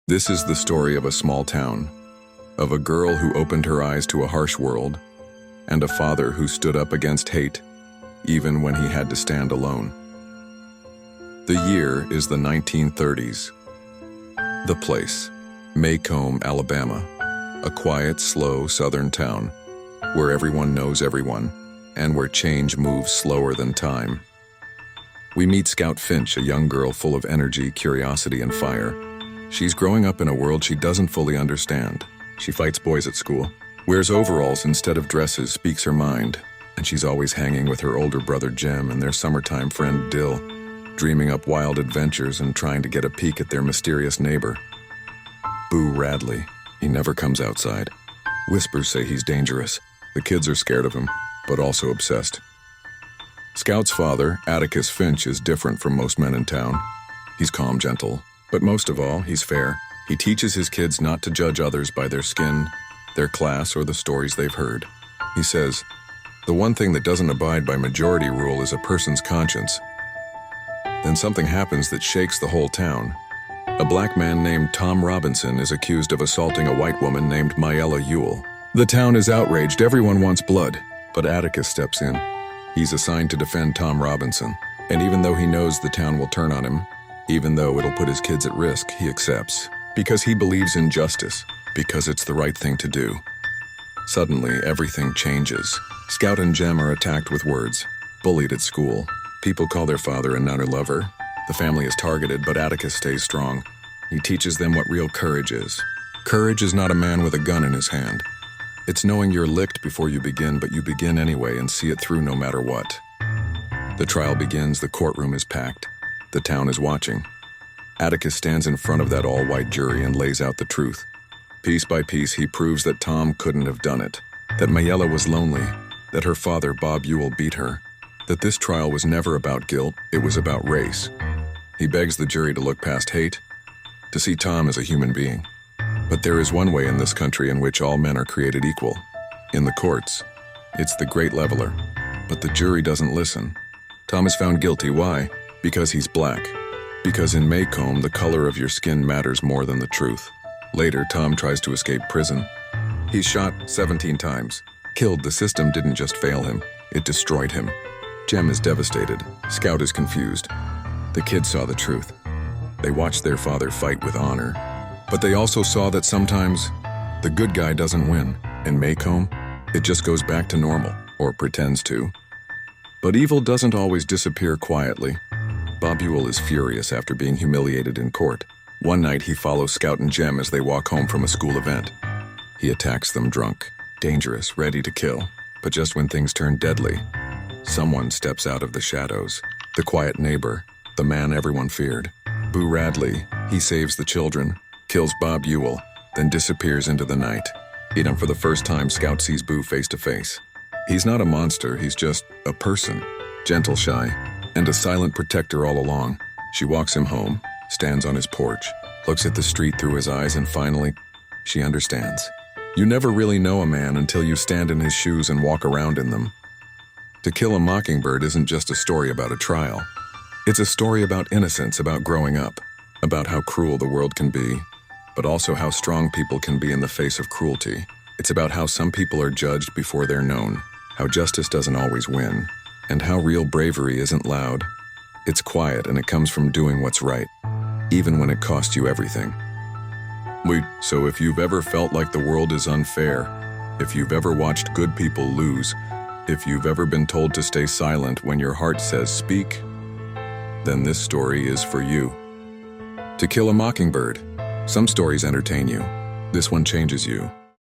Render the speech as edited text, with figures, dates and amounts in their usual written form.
This is the story of a small town, of a girl who opened her eyes to a harsh world, and a father who stood up against hate, even when he had to stand alone. The year is the 1930s. The place, Macomb, Alabama, a quiet, slow southern town, where everyone knows everyone, and where change moves slower than time. We meet Scout Finch, a young girl full of energy, curiosity, and fire. She's growing up in a world she doesn't fully understand. She fights boys at school, wears overalls instead of dresses, speaks her mind, and she's always hanging with her older brother Jem and their summertime friend Dill, dreaming up wild adventures and trying to get a peek at their mysterious neighbor, Boo Radley. He never comes outside. Whispers say he's dangerous. The kids are scared of him, but also obsessed. Scout's father, Atticus Finch, is different from most men in town. He's calm, gentle, but most of all, he's fair. He teaches his kids not to judge others by their skin, their class, or the stories they've heard. He says, "The one thing that doesn't abide by majority rule is a person's conscience." Then something happens that shakes the whole town. A black man named Tom Robinson is accused of assaulting a white woman named Mayella Ewell. The town is outraged, everyone wants blood, but Atticus steps in. He's assigned to defend Tom Robinson, and even though he knows the town will turn on him, even though it'll put his kids at risk, he accepts. Because he believes in justice, because it's the right thing to do. Suddenly, everything changes. Scout and Jem are attacked with words, bullied at school. People call their father a nutter lover. The family is targeted, but Atticus stays strong. He teaches them what real courage is. Courage is not a man with a gun in his hand. It's knowing you're licked before you begin, but you begin anyway and see it through no matter what. The trial begins, the courtroom is packed. The town is watching. Atticus stands in front of that all-white jury and lays out the truth. Piece by piece, he proves that Tom couldn't have done it, that Mayella was lonely, that her father, Bob Ewell, beat her, that this trial was never about guilt, it was about race. He begs the jury to look past hate, to see Tom as a human being. But there is one way in this country in which all men are created equal. In the courts, it's the great leveler. But the jury doesn't listen. Tom is found guilty. Why? Because he's black. Because in Macomb, the color of your skin matters more than the truth. Later, Tom tries to escape prison. He's shot 17 times. Killed. The system didn't just fail him, it destroyed him. Jem is devastated. Scout is confused. The kids saw the truth. They watched their father fight with honor. But they also saw that sometimes the good guy doesn't win. In Macomb, it just goes back to normal, or pretends to. But evil doesn't always disappear quietly. Bob Ewell is furious after being humiliated in court. One night he follows Scout and Jem as they walk home from a school event. He attacks them drunk, dangerous, ready to kill. But just when things turn deadly, someone steps out of the shadows. The quiet neighbor, the man everyone feared. Boo Radley. He saves the children, kills Bob Ewell, then disappears into the night. For the first time, Scout sees Boo face to face. He's not a monster, he's just a person. Gentle, shy, and a silent protector all along. She walks him home, stands on his porch, looks at the street through his eyes, and finally, she understands. You never really know a man until you stand in his shoes and walk around in them. To Kill a Mockingbird isn't just a story about a trial. It's a story about innocence, about growing up, about how cruel the world can be, but also how strong people can be in the face of cruelty. It's about how some people are judged before they're known, how justice doesn't always win, and how real bravery isn't loud. It's quiet, and it comes from doing what's right, even when it costs you everything. So if you've ever felt like the world is unfair, if you've ever watched good people lose, if you've ever been told to stay silent when your heart says speak, then this story is for you. To Kill a Mockingbird. Some stories entertain you. This one changes you.